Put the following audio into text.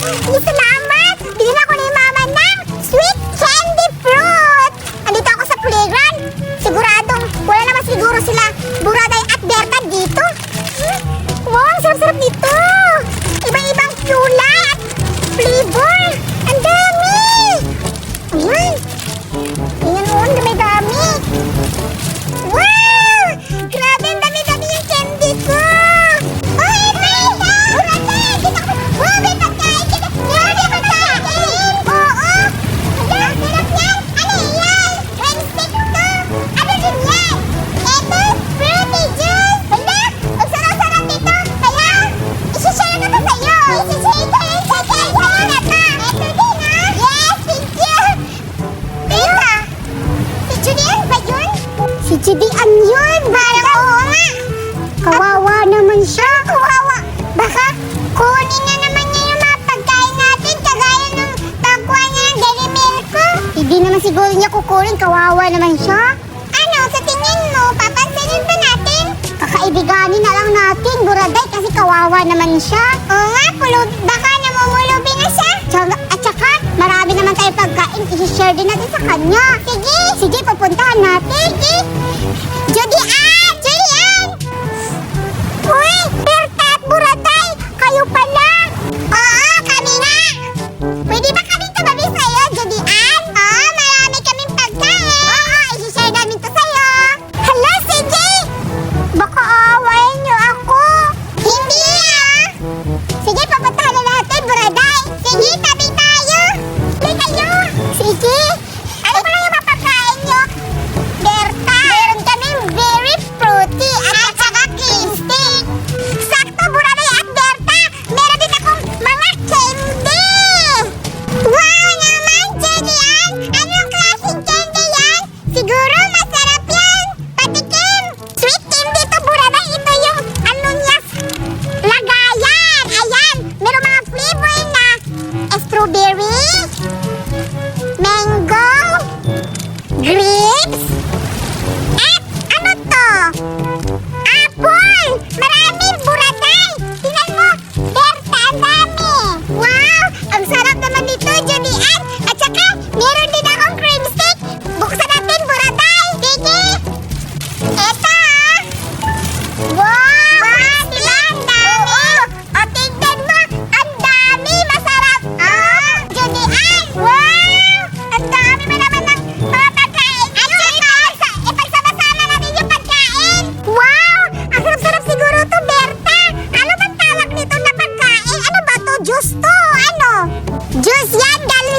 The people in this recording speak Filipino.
Salamat! Bigyan ako ni Mama ng sweet candy fruit! Andito ako sa playground. Siguradong wala naman siguro sila Buraday at Berta dito. Wow, ang sarap-sarap nito! Iba-ibang kulay at flavor! Ang dami! Ayan! Ayan o, ang dami-dami! Wow! Grabe, ang dami-dami yung candy ko! Oh, ito! Buraday! Dito ako! Wow, may pagkain! Grabe, pagkain! Oo! Ang sarap yan! Ano yan? Wednesday to! Ano din yan? Ito, fruity juice! Hala! Ang sarap-sarap nito! Kaya, isi-share ko to sa'yo! Isi-share ko yung second! Sa'yo na to! Ito din, ha? Yes, thank you! Teka! Si Julian ba yun? Si Julian yun! Parang oo nga! Kawawa naman siya! Kawawa! Baka kunin na naman niya yung mga pagkain natin kagaya nung pagkuha niya ng Dairy Milk ko. Hindi naman siguro niya kukunin. Kawawa naman siya. Ano? Sa tingin mo, papansinin ba natin? Kakaibiganin na lang natin, Buraday, kasi kawawa naman siya. Oo nga, baka namumulubi na siya. At saka, marami naman tayo pagkain. I-share din natin sa kanya. Sige! Sige, pupuntahan natin. Sige! Julian! Julian! Uy! Berta at Buraday! Kayo pala! Oo, kami nga! Pwede ba kami tumabi sa'yo, Julian? Oo, marami kaming pagkain. Oo, i-share namin to sa'yo. Hala, sige! Baka awayin niyo ako. Hindi ah! Sige, papuntahan na natin, Buraday. Sige, tabi tayo. Hindi kayo. Sige. Ano pala yung mapagkain niyo? Berta, meron kaming very fruity at saka cream stick. Sakto, Buraday at Berta. Meron din akong mga candy. Wow naman, Julian. Anong klaseng candy yan? Siguro masarap yan. Patikim. Sweet candy to, Buraday. Ito yung ano niya, lagayan. Ayan, meron mga flavor na strawberry, mango, grapes, at ano to? Apple! Marami, Buraday! Tingnan mo, Berta, ang dami! Wow! Ang sarap naman nito, Julian! At saka, meron din akong cream stick! Buksan natin, Buraday! Sige! Eto! Wow! Diba? Ang dami! O, tingnan mo! Ang dami! Masarap! Julian! Wow! Ang dami mo naman ng mga pagkain! At saka, ipagsama-sama natin yung pagkain! Wow! Ang sarap-sarap siguro to, Berta! Ano bang tawag nito na pagkain? Ano ba to? Juice to? Ano? Juice yan! Galing